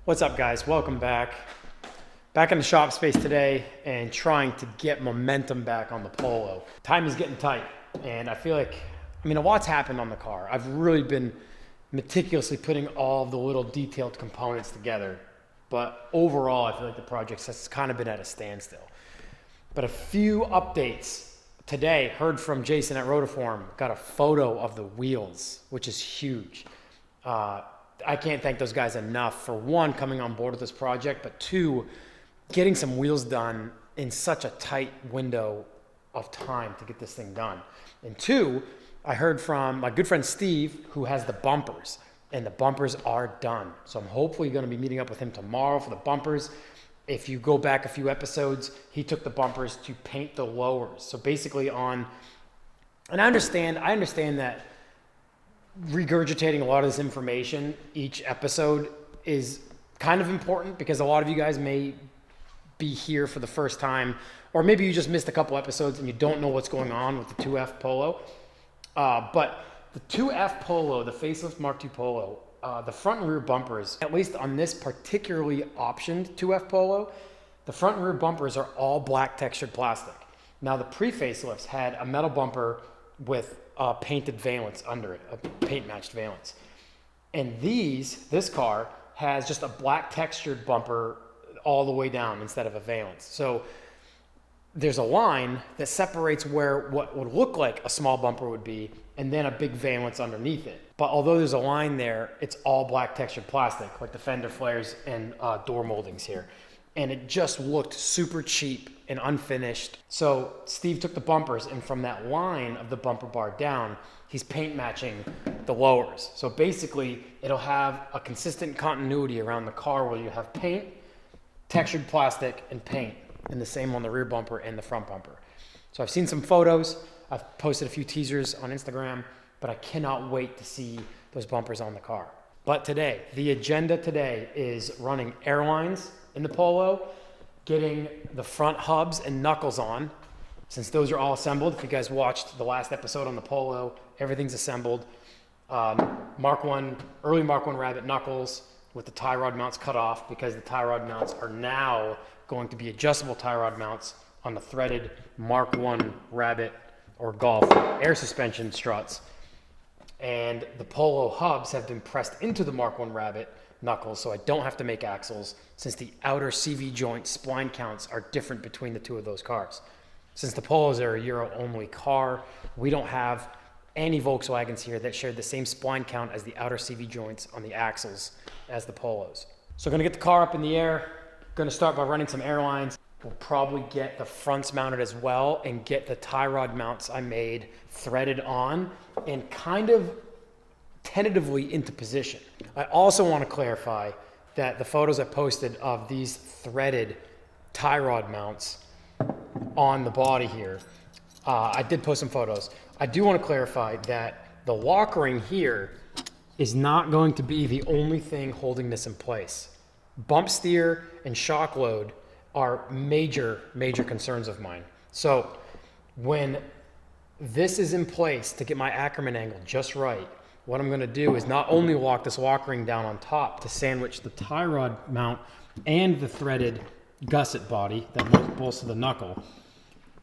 What's up, guys? Welcome back. Back in the shop space today and trying to get momentum back on the Polo. Time is getting tight and I feel like, a lot's happened on the car. I've really been meticulously putting all of the little detailed components together. But overall, I feel like the project has kind of been at a standstill. But a few updates today. Heard from Jason at Rotiform. Got a photo of the wheels, which is huge. I can't thank those guys enough for one, coming on board with this project, but two, getting some wheels done in such a tight window of time to get this thing done. And two, I heard from my good friend Steve, who has the bumpers, and the bumpers are done. So I'm hopefully going to be meeting up with him tomorrow for the bumpers. If you go back a few episodes, he took the bumpers to paint the lowers. So basically and I understand that regurgitating a lot of this information each episode is kind of important because a lot of you guys may be here for the first time, or maybe you just missed a couple episodes and you don't know what's going on with the 2F Polo. But the 2F Polo, the facelift Mark II Polo, the front and rear bumpers, at least on this particularly optioned 2F Polo, the front and rear bumpers are all black textured plastic. Now the pre-facelifts had a metal bumper with painted valance under it, a paint matched valance. And this car has just a black textured bumper all the way down instead of a valance. So there's a line that separates where what would look like a small bumper would be and then a big valance underneath it. But although there's a line there, it's all black textured plastic, like the fender flares and door moldings here. And it just looked super cheap and unfinished. So Steve took the bumpers, and from that line of the bumper bar down, he's paint matching the lowers. So basically, it'll have a consistent continuity around the car where you have paint, textured plastic, and paint, and the same on the rear bumper and the front bumper. So I've seen some photos. I've posted a few teasers on Instagram, but I cannot wait to see those bumpers on the car. But today, the agenda today is running airlines in the Polo, getting the front hubs and knuckles on, since those are all assembled. If you guys watched the last episode on the Polo, everything's assembled. Early Mark I Rabbit knuckles with the tie rod mounts cut off, because the tie rod mounts are now going to be adjustable tie rod mounts on the threaded Mark I Rabbit or Golf air suspension struts. And the Polo hubs have been pressed into the Mark I Rabbit knuckles, so I don't have to make axles, since the outer CV joint spline counts are different between the two of those cars. Since the Polos are a Euro-only car, we don't have any Volkswagens here that share the same spline count as the outer CV joints on the axles as the Polos. So going to get the car up in the air, going to start by running some airlines. We'll probably get the fronts mounted as well and get the tie rod mounts I made threaded on and kind of tentatively into position. I also want to clarify that the photos I posted of these threaded tie rod mounts on the body here, I did post some photos. I do want to clarify that the lock ring here is not going to be the only thing holding this in place. Bump steer and shock load are major concerns of mine. So when this is in place to get my Ackerman angle just right, what I'm going to do is not only lock this lock ring down on top to sandwich the tie rod mount and the threaded gusset body that bolts to the knuckle.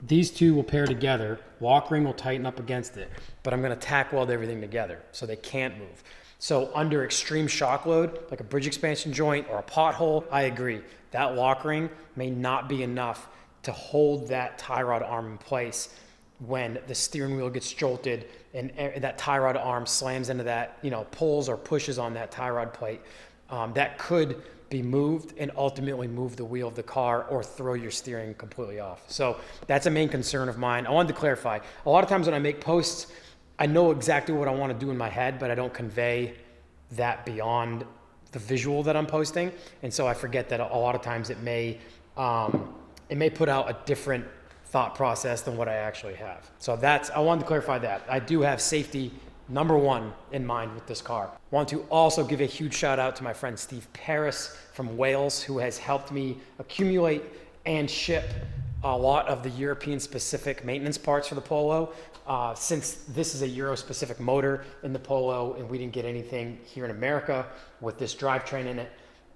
These two will pair together. Lock ring will tighten up against it, but I'm going to tack weld everything together so they can't move. So under extreme shock load, like a bridge expansion joint or a pothole, I agree. That lock ring may not be enough to hold that tie rod arm in place when the steering wheel gets jolted and that tie rod arm slams into that, pulls or pushes on that tie rod plate. That could be moved and ultimately move the wheel of the car or throw your steering completely off. So that's a main concern of mine. I wanted to clarify. A lot of times when I make posts, I know exactly what I want to do in my head, but I don't convey that beyond the visual that I'm posting. And so I forget that a lot of times it may put out a different thought process than what I actually have. So I wanted to clarify that. I do have safety number one in mind with this car. Want to also give a huge shout out to my friend Steve Paris from Wales, who has helped me accumulate and ship a lot of the European specific maintenance parts for the Polo. Since this is a Euro specific motor in the Polo and we didn't get anything here in America with this drivetrain in it,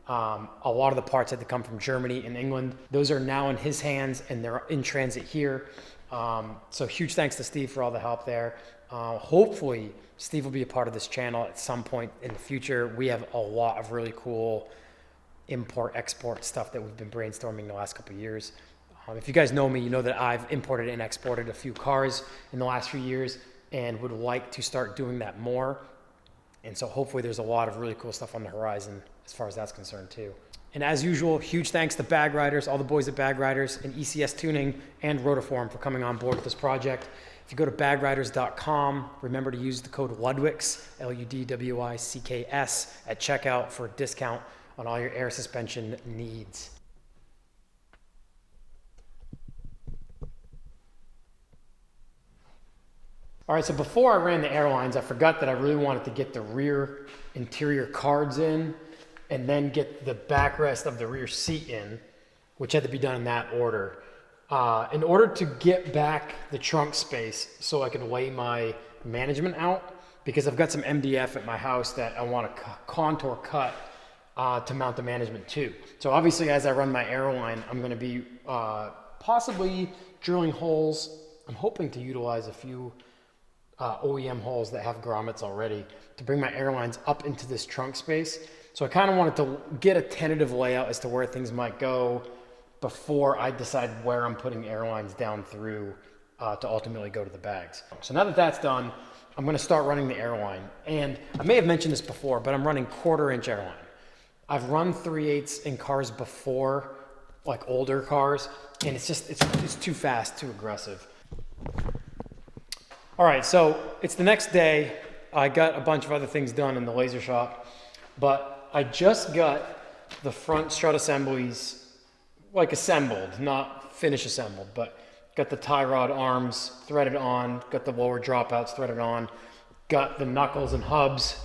A lot of the parts had to come from Germany and England. Those are now in his hands and they're in transit here. So huge thanks to Steve for all the help there. Hopefully Steve will be a part of this channel at some point in the future. We have a lot of really cool import export stuff that we've been brainstorming the last couple of years. If you guys know me, you know that I've imported and exported a few cars in the last few years and would like to start doing that more. And so hopefully there's a lot of really cool stuff on the horizon as far as that's concerned too. And as usual, huge thanks to Bag Riders, all the boys at Bag Riders and ECS Tuning and Rotiform for coming on board with this project. If you go to bagriders.com, remember to use the code Ludwicks, Ludwicks, at checkout for a discount on all your air suspension needs. All right, so before I ran the airlines, I forgot that I really wanted to get the rear interior cards in and then get the backrest of the rear seat in, which had to be done in that order. In order to get back the trunk space so I can lay my management out, because I've got some MDF at my house that I want to contour cut to mount the management to. So obviously as I run my airline, I'm going to be possibly drilling holes. I'm hoping to utilize a few OEM holes that have grommets already to bring my airlines up into this trunk space. So I kind of wanted to get a tentative layout as to where things might go before I decide where I'm putting airlines down through to ultimately go to the bags. So now that that's done, I'm going to start running the airline. And I may have mentioned this before, but I'm running 1/4-inch airline. I've run 3/8 in cars before, like older cars, and it's too fast, too aggressive. All right, so it's the next day. I got a bunch of other things done in the laser shop, but I just got the front strut assemblies like assembled, not finish assembled, but got the tie rod arms threaded on, got the lower dropouts threaded on, got the knuckles and hubs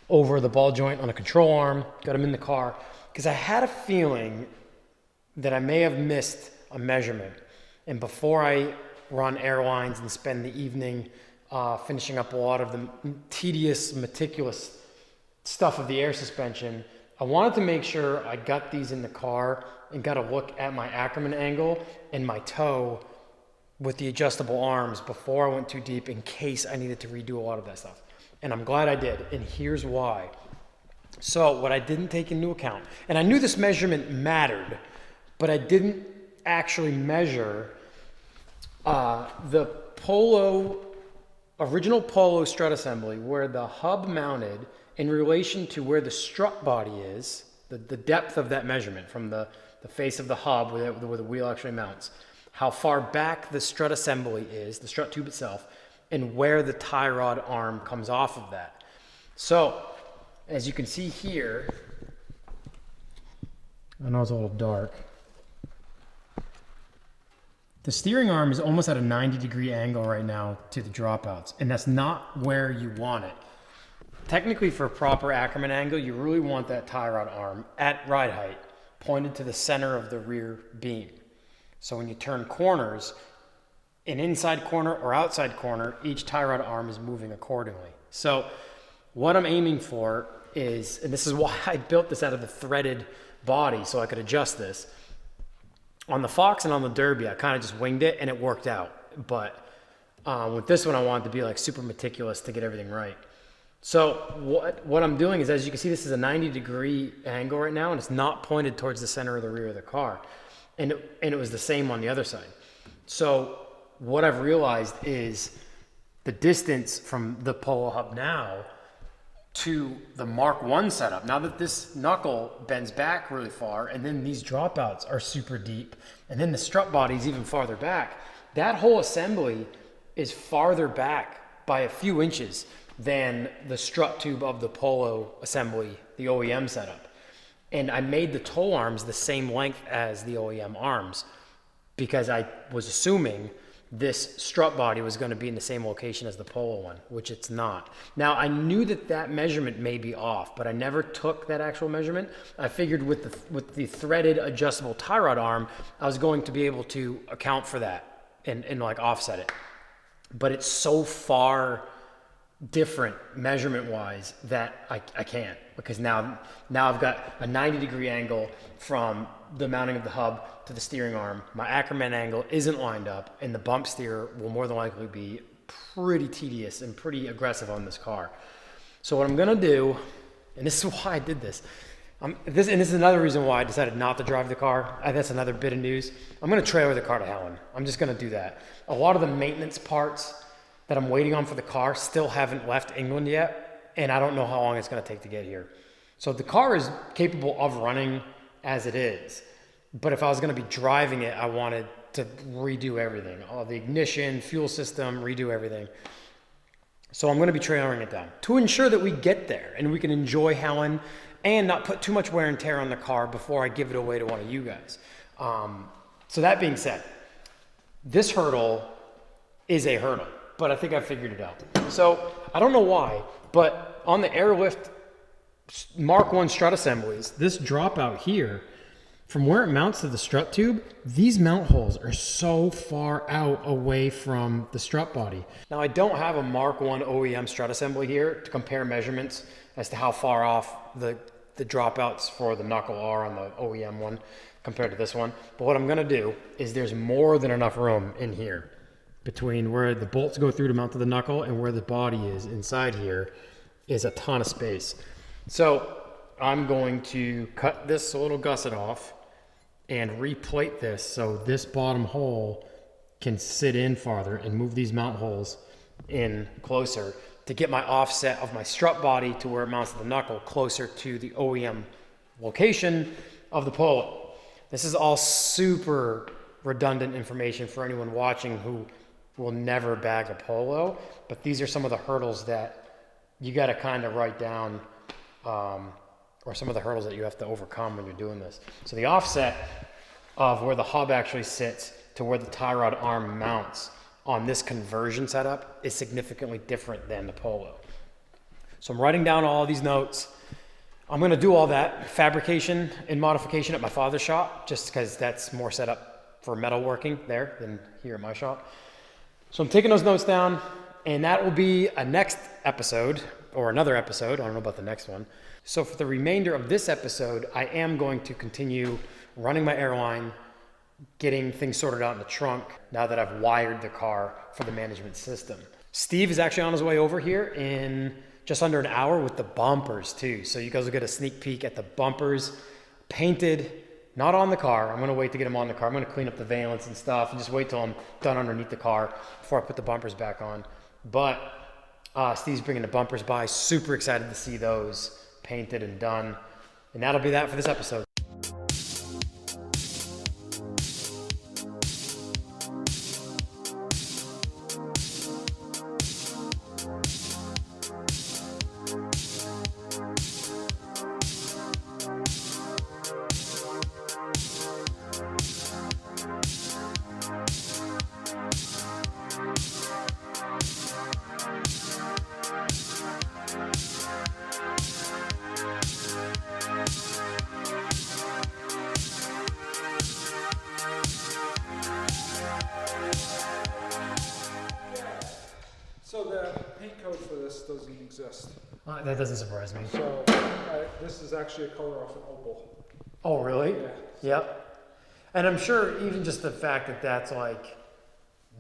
over the ball joint on a control arm, got them in the car, because I had a feeling that I may have missed a measurement. And before I run airlines and spend the evening finishing up a lot of the tedious, meticulous stuff of the air suspension, I wanted to make sure I got these in the car and got a look at my Ackerman angle and my toe with the adjustable arms before I went too deep in case I needed to redo a lot of that stuff. And I'm glad I did, and here's why. So what I didn't take into account, and I knew this measurement mattered, but I didn't actually measure the original Polo strut assembly, where the hub mounted in relation to where the strut body is, the depth of that measurement from the face of the hub where the wheel actually mounts, how far back the strut assembly is, the strut tube itself, and where the tie rod arm comes off of that. So, as you can see here, I know it's a little dark, the steering arm is almost at a 90-degree angle right now to the dropouts, and that's not where you want it. Technically, for a proper Ackerman angle, you really want that tie rod arm at ride height, pointed to the center of the rear beam. So when you turn corners, an inside corner or outside corner, each tie rod arm is moving accordingly. So what I'm aiming for is, and this is why I built this out of the threaded body so I could adjust this. On the Fox and on the Derby, I kind of just winged it and it worked out. But with this one, I wanted to be like super meticulous to get everything right. So what I'm doing is, as you can see, this is a 90-degree angle right now, and it's not pointed towards the center of the rear of the car. And it was the same on the other side. So what I've realized is the distance from the Polo hub now to the Mark 1 setup, now that this knuckle bends back really far, and then these dropouts are super deep, and then the strut body is even farther back, that whole assembly is farther back by a few inches than the strut tube of the Polo assembly, the OEM setup. And I made the toe arms the same length as the OEM arms because I was assuming this strut body was going to be in the same location as the Polo one, which it's not. Now, I knew that measurement may be off, but I never took that actual measurement. I figured with the threaded adjustable tie rod arm, I was going to be able to account for that and like offset it. But it's so far different measurement wise that I can't, because now I've got a 90-degree angle from the mounting of the hub to the steering arm. My Ackerman angle isn't lined up, and the bump steer will more than likely be pretty tedious and pretty aggressive on this car. So what I'm gonna do, and this is why I did this, this is another reason why I decided not to drive the car. That's another bit of news. I'm gonna trailer the car to Helen. I'm just gonna do that. A lot of the maintenance parts that I'm waiting on for the car still haven't left England yet, and I don't know how long it's gonna take to get here. So the car is capable of running as it is, but if I was gonna be driving it, I wanted to redo everything. All the ignition, fuel system, redo everything. So I'm gonna be trailering it down to ensure that we get there and we can enjoy Helen and not put too much wear and tear on the car before I give it away to one of you guys. So that being said, this hurdle is a hurdle, but I think I figured it out. So I don't know why, but on the Airlift Mark 1 strut assemblies, this dropout here, from where it mounts to the strut tube, these mount holes are so far out away from the strut body. Now I don't have a Mark 1 OEM strut assembly here to compare measurements as to how far off the dropouts for the knuckle are on the OEM one compared to this one. But what I'm gonna do is there's more than enough room in here between where the bolts go through to mount to the knuckle and where the body is inside here is a ton of space. So I'm going to cut this little gusset off and replate this so this bottom hole can sit in farther and move these mount holes in closer to get my offset of my strut body to where it mounts to the knuckle closer to the OEM location of the Polo. This is all super redundant information for anyone watching who will never bag a Polo, but these are some of the hurdles that you got to kind of write down, or some of the hurdles that you have to overcome when you're doing this. So the offset of where the hub actually sits to where the tie rod arm mounts on this conversion setup is significantly different than the Polo. So I'm writing down all of these notes. I'm gonna do all that fabrication and modification at my father's shop, just because that's more set up for metalworking there than here at my shop. So I'm taking those notes down, and that will be a next episode, or another episode. I don't know about the next one. So for the remainder of this episode, I am going to continue running my airline, getting things sorted out in the trunk now that I've wired the car for the management system. Steve is actually on his way over here in just under an hour with the bumpers too. So you guys will get a sneak peek at the bumpers painted, not on the car. I'm gonna wait to get them on the car. I'm gonna clean up the valence and stuff and just wait till I'm done underneath the car before I put the bumpers back on. But Steve's bringing the bumpers by. Super excited to see those painted and done. And that'll be that for this episode. So the paint code for this doesn't exist. That doesn't surprise me. So this is actually a color off an opal. Oh, really? Yeah. Yep. And I'm sure even just the fact that that's like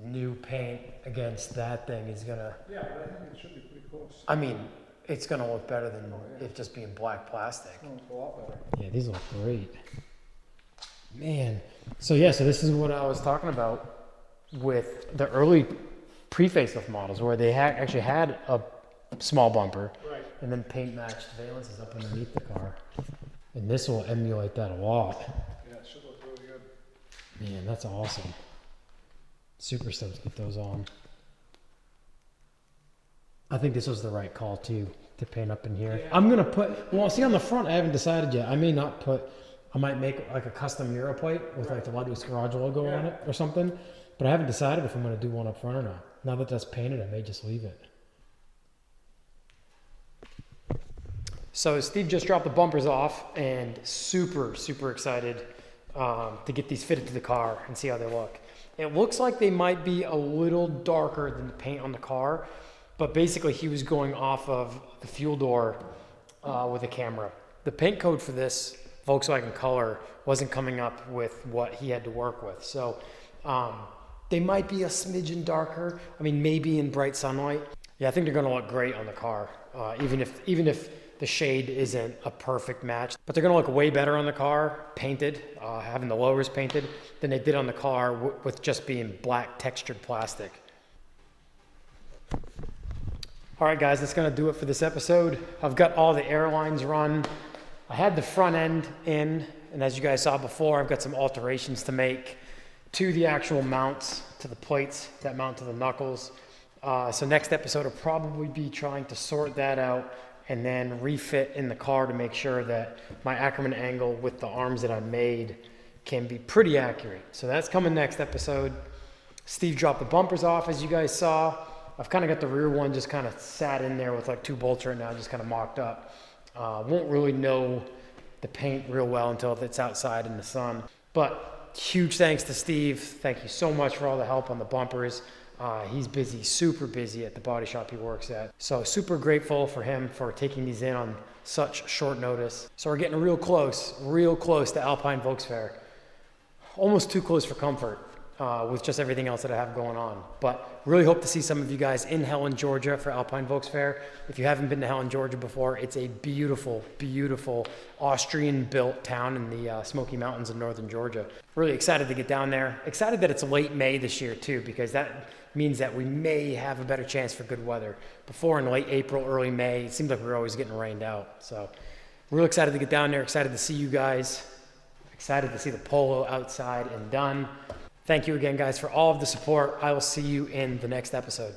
new paint against that thing is gonna... Yeah, but I think it should be pretty close. I mean, it's gonna look better than it just being black plastic. It looks a lot better. Yeah, these look great. Man. So yeah, so this is what I was talking about with the early pre-facelift models where they actually had a small bumper, right, and then paint matched valences up underneath the car. And this will emulate that a lot. Yeah, it should look really good. Man, that's awesome. Super stoked to get those on. I think this was the right call too, to paint up in here. Yeah. I'm gonna put, well, see on the front, I haven't decided yet. I may not put, I might make like a custom Euro plate with like the Ludwick's garage logo on it or something. But I haven't decided if I'm gonna do one up front or not. Now that that's painted, I may just leave it. So Steve just dropped the bumpers off and super, super excited to get these fitted to the car and see how they look. It looks like they might be a little darker than the paint on the car, but basically he was going off of the fuel door with a camera. The paint code for this Volkswagen color wasn't coming up with what he had to work with. So they might be a smidgen darker. I mean, maybe in bright sunlight. Yeah, I think they're gonna look great on the car, even if the shade isn't a perfect match. But they're gonna look way better on the car, painted, having the lowers painted, than they did on the car with just being black textured plastic. All right, guys, that's gonna do it for this episode. I've got all the airlines run. I had the front end in, and as you guys saw before, I've got some alterations to make to the actual mounts, to the plates that mount to the knuckles. So next episode will probably be trying to sort that out and then refit in the car to make sure that my Ackerman angle with the arms that I made can be pretty accurate. So that's coming next episode. Steve dropped the bumpers off, as you guys saw. I've kind of got the rear one just kind of sat in there with like 2 bolts right now, just kind of mocked up. Won't really know the paint real well until it's outside in the sun. But huge thanks to Steve. Thank you so much for all the help on the bumpers. He's busy, super busy at the body shop he works at. So super grateful for him for taking these in on such short notice. So we're getting real close to Alpine Volksfair. Almost too close for comfort with just everything else that I have going on. But really hope to see some of you guys in Helen, Georgia for Alpine Volksfair. If you haven't been to Helen, Georgia before, it's a beautiful, beautiful Austrian-built town in the Smoky Mountains of northern Georgia. Really excited to get down there. Excited that it's late May this year too, because that means that we may have a better chance for good weather. Before in late April, early May, it seemed like we were always getting rained out. So real excited to get down there, excited to see you guys, excited to see the Polo outside and done. Thank you again, guys, for all of the support. I will see you in the next episode.